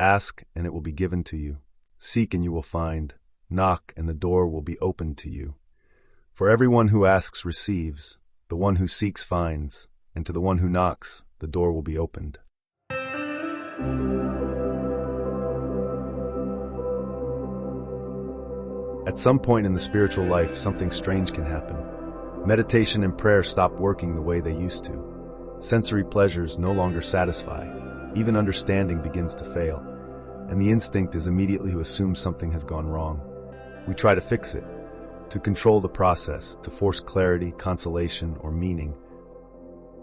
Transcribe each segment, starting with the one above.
Ask, and it will be given to you. Seek, and you will find. Knock, and the door will be opened to you. For everyone who asks receives, the one who seeks finds, and to the one who knocks, the door will be opened. At some point in the spiritual life, something strange can happen. Meditation and prayer stop working the way they used to. Sensory pleasures no longer satisfy. Even understanding begins to fail. And the instinct is immediately to assume something has gone wrong. We try to fix it, to control the process, to force clarity, consolation, or meaning.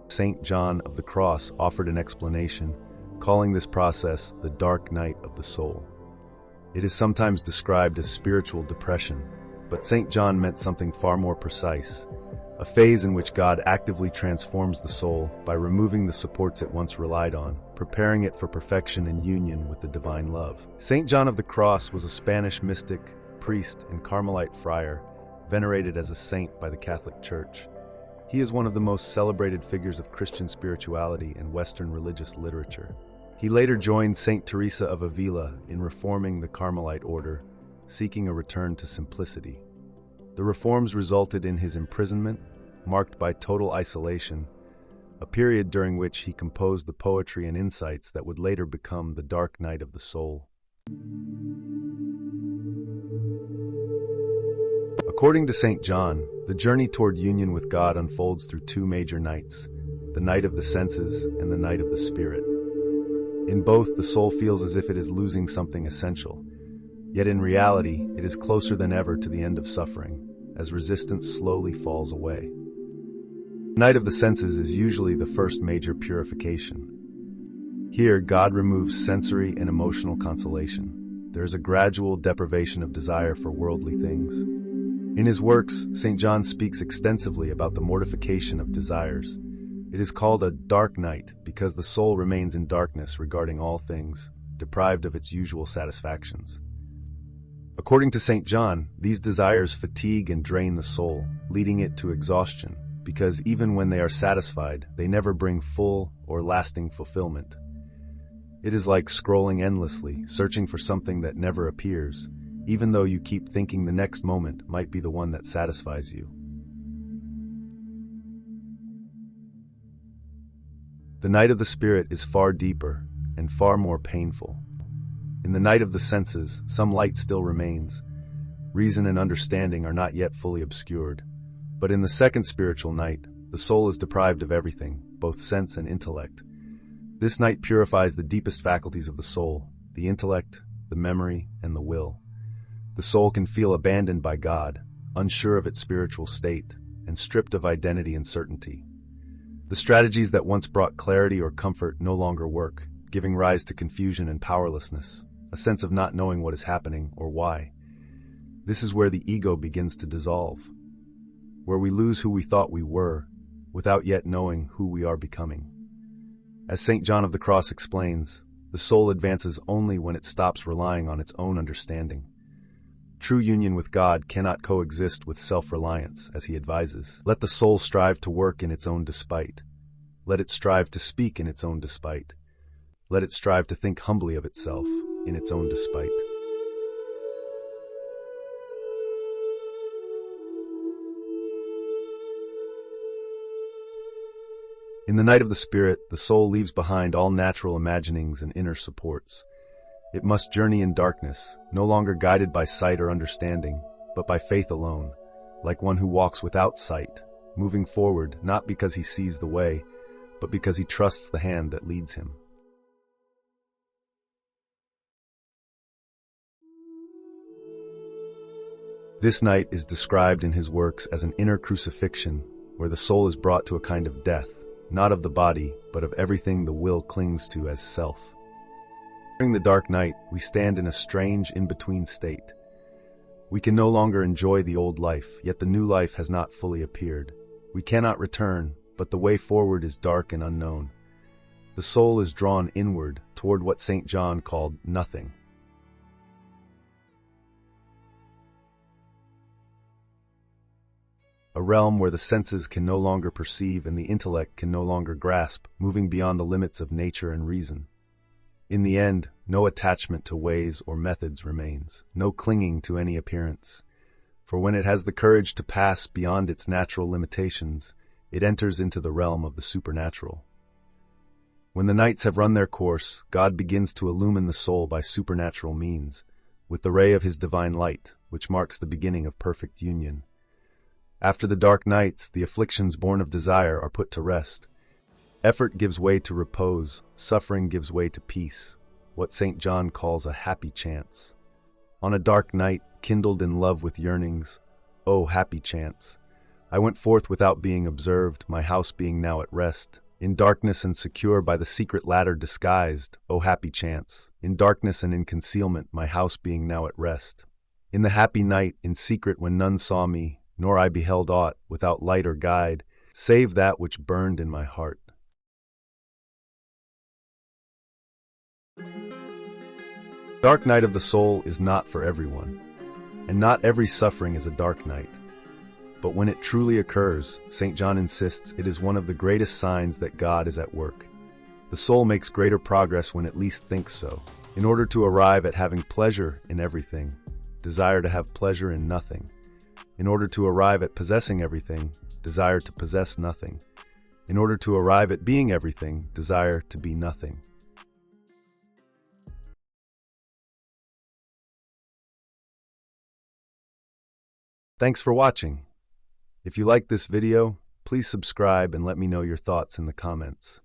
St. John of the Cross offered an explanation, calling this process the dark night of the soul. It is sometimes described as spiritual depression, but St. John meant something far more precise, a phase in which God actively transforms the soul by removing the supports it once relied on, preparing it for perfection and union with the divine love. St. John of the Cross was a Spanish mystic, priest, and Carmelite friar, venerated as a saint by the Catholic Church. He is one of the most celebrated figures of Christian spirituality and Western religious literature. He later joined St. Theresa of Ávila in reforming the Carmelite order, seeking a return to simplicity. The reforms resulted in his imprisonment, marked by total isolation, a period during which he composed the poetry and insights that would later become the dark night of the soul. According to St. John, the journey toward union with God unfolds through two major nights, the night of the senses and the night of the spirit. In both, the soul feels as if it is losing something essential, yet in reality, it is closer than ever to the end of suffering, as resistance slowly falls away. The night of the senses is usually the first major purification. Here, God removes sensory and emotional consolation. There is a gradual deprivation of desire for worldly things. In his works, St. John speaks extensively about the mortification of desires. It is called a dark night because the soul remains in darkness regarding all things, deprived of its usual satisfactions. According to St. John, these desires fatigue and drain the soul, leading it to exhaustion, because even when they are satisfied, they never bring full or lasting fulfillment. It is like scrolling endlessly, searching for something that never appears, even though you keep thinking the next moment might be the one that satisfies you. The night of the spirit is far deeper and far more painful. In the night of the senses, some light still remains. Reason and understanding are not yet fully obscured. But in the second spiritual night, the soul is deprived of everything, both sense and intellect. This night purifies the deepest faculties of the soul, the intellect, the memory, and the will. The soul can feel abandoned by God, unsure of its spiritual state, and stripped of identity and certainty. The strategies that once brought clarity or comfort no longer work, giving rise to confusion and powerlessness, a sense of not knowing what is happening or why. This is where the ego begins to dissolve, where we lose who we thought we were, without yet knowing who we are becoming. As St. John of the Cross explains, the soul advances only when it stops relying on its own understanding. True union with God cannot coexist with self-reliance, as he advises. Let the soul strive to work in its own despite. Let it strive to speak in its own despite. Let it strive to think humbly of itself in its own despite. In the night of the spirit, the soul leaves behind all natural imaginings and inner supports. It must journey in darkness, no longer guided by sight or understanding, but by faith alone, like one who walks without sight, moving forward not because he sees the way, but because he trusts the hand that leads him. This night is described in his works as an inner crucifixion, where the soul is brought to a kind of death, not of the body, but of everything the will clings to as self. During the dark night, we stand in a strange in-between state. We can no longer enjoy the old life, yet the new life has not fully appeared. We cannot return, but the way forward is dark and unknown. The soul is drawn inward toward what St. John called nothing. A realm where the senses can no longer perceive and the intellect can no longer grasp, moving beyond the limits of nature and reason. In the end, no attachment to ways or methods remains, no clinging to any appearance. For when it has the courage to pass beyond its natural limitations, it enters into the realm of the supernatural. When the nights have run their course, God begins to illumine the soul by supernatural means, with the ray of his divine light, which marks the beginning of perfect union. After the dark nights, the afflictions born of desire are put to rest. Effort gives way to repose, suffering gives way to peace, what St. John calls a happy chance. On a dark night, kindled in love with yearnings, oh, happy chance! I went forth without being observed, my house being now at rest. In darkness and secure by the secret ladder disguised, oh, happy chance! In darkness and in concealment, my house being now at rest. In the happy night, in secret when none saw me, nor I beheld aught, without light or guide, save that which burned in my heart. Dark night of the soul is not for everyone, and not every suffering is a dark night. But when it truly occurs, St. John insists it is one of the greatest signs that God is at work. The soul makes greater progress when it least thinks so. In order to arrive at having pleasure in everything, desire to have pleasure in nothing. In order to arrive at possessing everything, desire to possess nothing. In order to arrive at being everything, desire to be nothing. Thanks for watching. If you like this video, please subscribe and let me know your thoughts in the comments.